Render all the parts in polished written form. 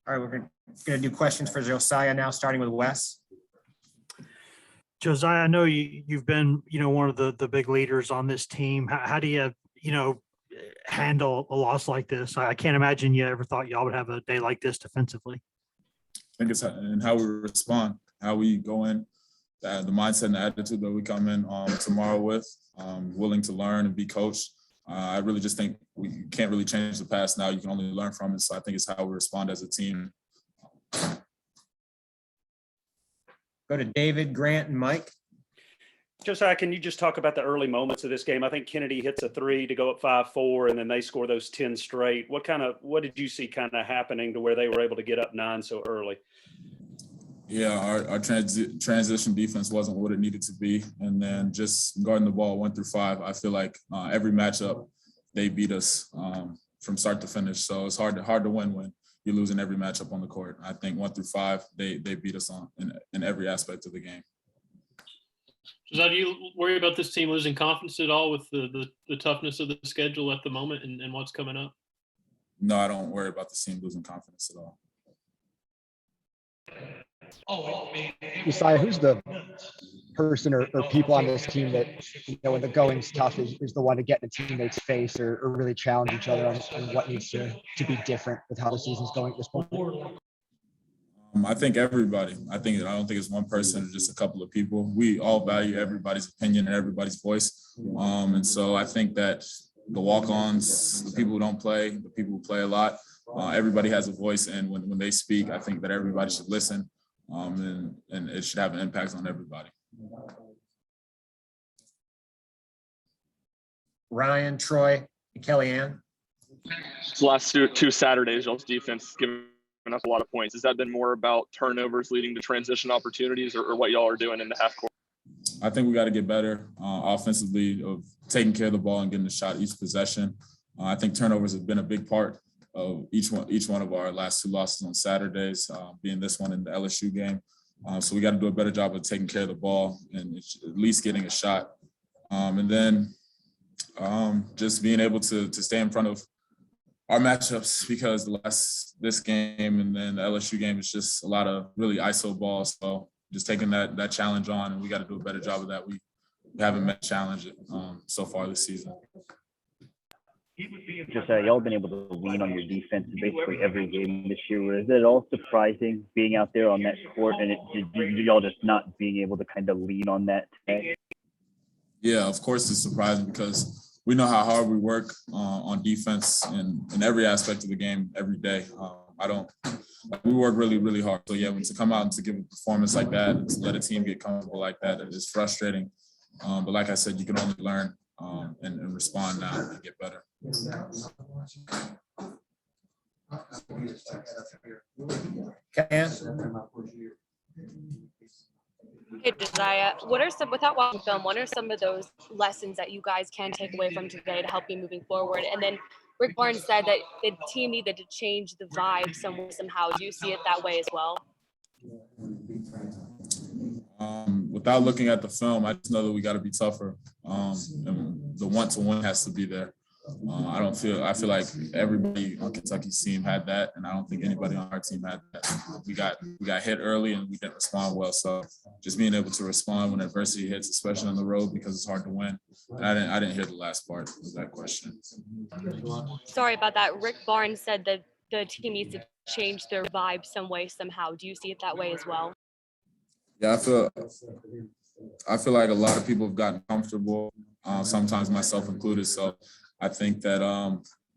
All right, we're gonna do questions for Josiah now, starting with Wes. Josiah, I know you've been, one of the big leaders on this team. How do you, handle a loss like this? I can't imagine you ever thought y'all would have a day like this defensively. I think it's in how we respond, how we go in, the mindset and the attitude that we come in tomorrow with, willing to learn and be coached. I really just think we can't really change the past now. You can only learn from it. So I think it's how we respond as a team. Go to David, Grant, and Mike. Josiah, can you just talk about the early moments of this game? I think Kennedy hits a 3 to go up 5-4, and then they score those 10 straight. What did you see kind of happening to where they were able to get up 9 so early? Yeah, our transition defense wasn't what it needed to be. And then just guarding the ball 1 through 5, I feel like every matchup, they beat us from start to finish. So it's hard to win when you're losing every matchup on the court. I think 1 through 5, they beat us in every aspect of the game. So do you worry about this team losing confidence at all with the toughness of the schedule at the moment and what's coming up? No, I don't worry about the team losing confidence at all. Josiah, who's the person or people on this team that, when the going's tough is the one to get in a teammate's face or really challenge each other on what needs to be different with how the season's going at this point? I think everybody. I don't think it's one person or just a couple of people. We all value everybody's opinion and everybody's voice. And so I think that the walk-ons, the people who don't play, the people who play a lot, everybody has a voice. And when they speak, I think that everybody should listen. And it should have an impact on everybody. Ryan, Troy, and Kellyanne. The last two Saturdays, y'all's defense giving us a lot of points. Has that been more about turnovers leading to transition opportunities or what y'all are doing in the half court? I think we got to get better offensively of taking care of the ball and getting a shot each possession. I think turnovers have been a big part of each one of our last 2 losses on Saturdays, being this one in the LSU game. So we got to do a better job of taking care of the ball and at least getting a shot. And then just being able to stay in front of our matchups, because this game and then the LSU game is just a lot of really Isoball. So just taking that challenge on, and we got to do a better job of that. We haven't met challenge so far this season. Just y'all been able to lean on your defense basically every game this year. Is it all surprising being out there on that court and y'all just not being able to kind of lean on that today? Yeah, of course it's surprising because we know how hard we work on defense in every aspect of the game every day. We work really, really hard. So yeah, to come out and to give a performance like that and to let a team get comfortable like that, it is frustrating. But like I said, you can only learn and respond now and get better. Hey, Josiah, without watching film, what are some of those lessons that you guys can take away from today to help you moving forward? And then Rick Barnes said that the team needed to change the vibe somehow. Do you see it that way as well? Without looking at the film, I just know that we got to be tougher. And the want to win has to be there. I feel like everybody on Kentucky's team had that, and I don't think anybody on our team had that. We got hit early and we didn't respond well. So just being able to respond when adversity hits, especially on the road, because it's hard to win. And I didn't hear the last part of that question. Sorry about that. Rick Barnes said that the team needs to change their vibe somehow. Do you see it that way as well? Yeah, I feel like a lot of people have gotten comfortable, sometimes myself included. So I think that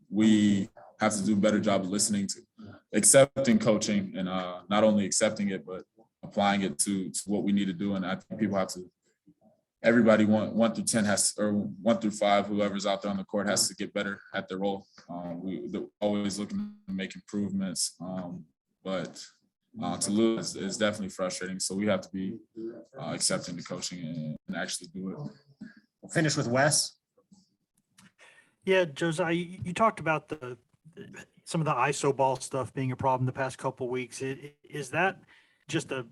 we have to do a better job of listening to accepting coaching and not only accepting it, but applying it to what we need to do. And I think people have to, everybody 1 through 10 or 1 through 5, whoever's out there on the court has to get better at their role. They're always looking to make improvements, but to lose is definitely frustrating. So we have to be accepting the coaching and actually do it. We'll finish with Wes. Yeah, Josiah, you talked about some of the Isoball stuff being a problem the past couple of weeks. Is that just a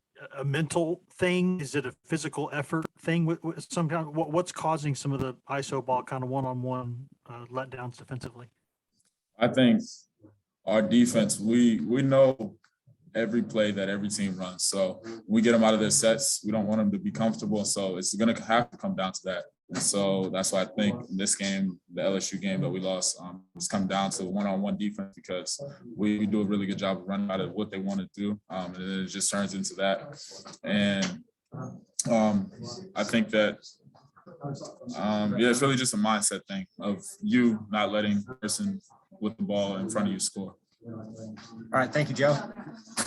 mental thing? Is it a physical effort thing with some kind? What's causing some of the Isoball kind of one-on-one letdowns defensively? I think our defense, we know every play that every team runs. So when we get them out of their sets, we don't want them to be comfortable. So it's going to have to come down to that. And so that's why I think in this game, the LSU game that we lost, it's come down to one-on-one defense because we do a really good job of running out of what they want to do. And then it just turns into that. And I think that, it's really just a mindset thing of you not letting the person with the ball in front of you score. All right, thank you, Joe.